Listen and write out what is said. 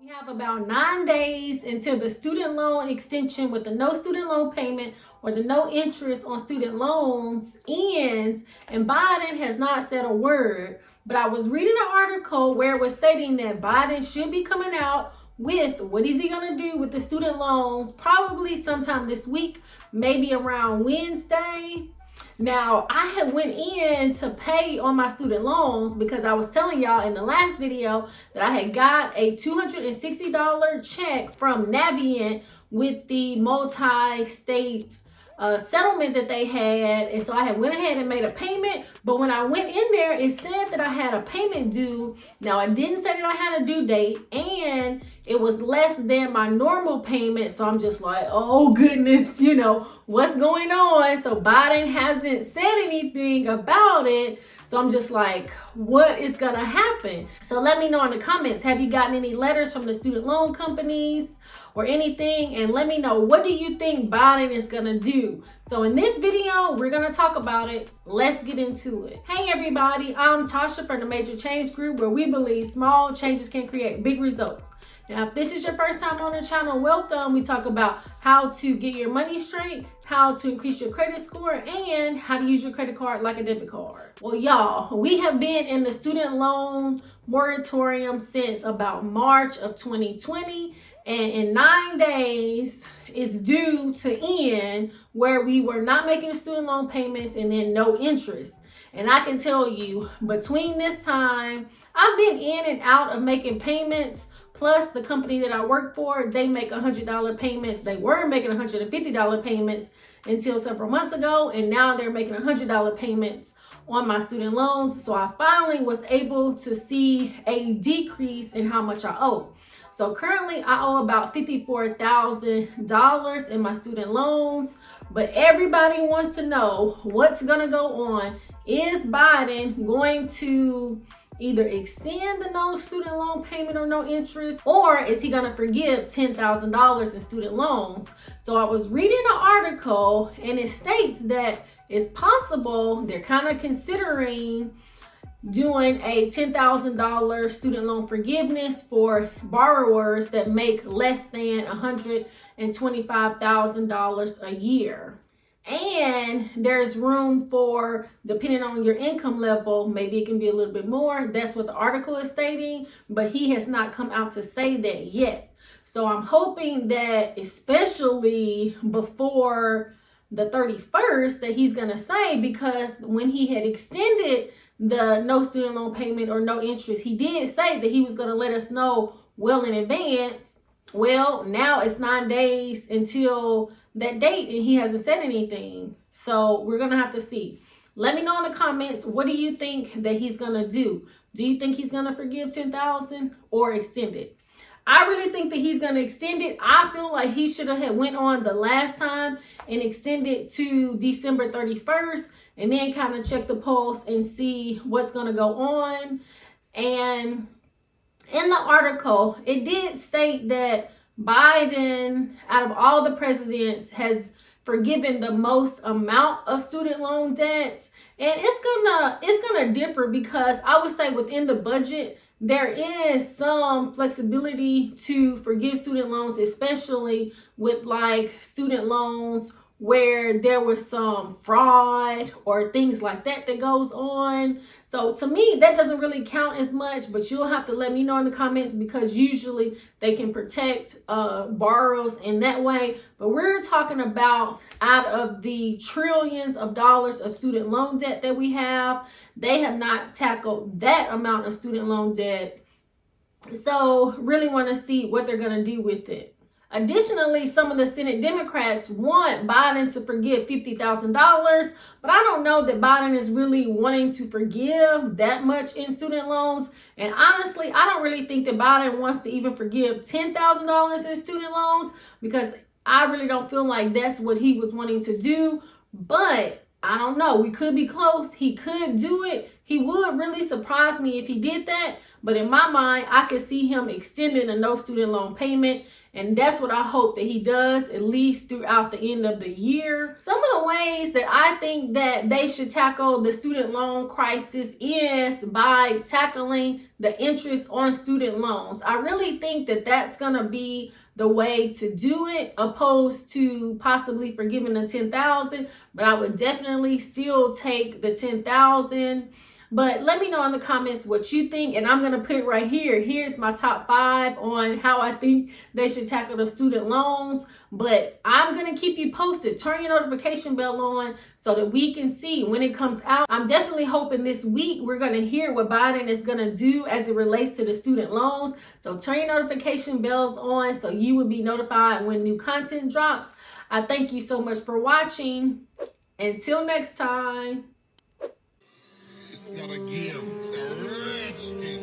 We have about 9 days until the student loan extension with the no student loan payment or the no interest on student loans ends, and Biden has not said a word. But I was reading an article where it was stating that Biden should be coming out with what is he going to do with the student loans probably sometime this week, maybe around Wednesday. Now, I had went in to pay on my student loans because I was telling y'all in the last video that I had got a $260 check from Navient with the multi-state settlement that they had. And so I had went ahead and made a payment. But when I went in there, it said that I had a payment due. Now, it didn't say that I had a due date, and it was less than my normal payment. So I'm just like, oh goodness, what's going on? So Biden hasn't said anything about it. So I'm just like, what is going to happen? So let me know in the comments, have you gotten any letters from the student loan companies or anything? And let me know, what do you think Biden is going to do? So in this video, we're going to talk about it. Let's get into it. Hey everybody, I'm Tasha from the Major Change Group, where we believe small changes can create big results. Now, if this is your first time on the channel, welcome. We talk about how to get your money straight, how to increase your credit score, and how to use your credit card like a debit card. Well, y'all, we have been in the student loan moratorium since about March of 2020. And in 9 days, it's due to end, where we were not making student loan payments and then no interest. And I can tell you, between this time, I've been in and out of making payments. Plus, the company that I work for, they make $100 payments. They were making $150 payments until several months ago, and now they're making $100 payments on my student loans. So I finally was able to see a decrease in how much I owe. So currently I owe about $54,000 in my student loans, but everybody wants to know what's going to go on. Is Biden going to either extend the no student loan payment or no interest, or is he going to forgive $10,000 in student loans? So I was reading an article, and it states that it's possible they're kind of considering doing a $10,000 student loan forgiveness for borrowers that make less than $125,000 a year. And there's room for, depending on your income level, maybe it can be a little bit more. That's what the article is stating, but he has not come out to say that yet. So I'm hoping that, especially before the 31st, that he's going to say, because when he had extended the no student loan payment or no interest, he did say that he was going to let us know well in advance. Well, now it's 9 days until that date, and he hasn't said anything. So we're going to have to see. Let me know in the comments, what do you think that he's going to do? Do you think he's going to forgive $10,000 or extend it? I really think that he's going to extend it. I feel like he should have went on the last time and extended to December 31st, and then kind of check the pulse and see what's going to go on. And in the article, it did state that Biden, out of all the presidents, has forgiven the most amount of student loan debts. And it's gonna differ, because I would say within the budget, there is some flexibility to forgive student loans, especially with like student loans where there was some fraud or things like that goes on. So to me, that doesn't really count as much, but you'll have to let me know in the comments, because usually they can protect borrowers in that way. But we're talking about, out of the trillions of dollars of student loan debt that we have, they have not tackled that amount of student loan debt. So really want to see what they're going to do with it. Additionally, some of the Senate Democrats want Biden to forgive $50,000, but I don't know that Biden is really wanting to forgive that much in student loans. And honestly, I don't really think that Biden wants to even forgive $10,000 in student loans, because I really don't feel like that's what he was wanting to do. But I don't know. We could be close. He could do it. He would really surprise me if he did that. But in my mind, I could see him extending a no student loan payment. And that's what I hope that he does, at least throughout the end of the year. Some of the ways that I think that they should tackle the student loan crisis is by tackling the interest on student loans. I really think that that's going to be the way to do it, opposed to possibly forgiving the $10,000. But I would definitely still take the $10,000. But let me know in the comments what you think. And I'm going to put right here. Here's my top 5 on how I think they should tackle the student loans. But I'm going to keep you posted. Turn your notification bell on so that we can see when it comes out. I'm definitely hoping this week we're going to hear what Biden is going to do as it relates to the student loans. So turn your notification bells on so you will be notified when new content drops. I thank you so much for watching. Until next time. It's not a game, it's a rich thing.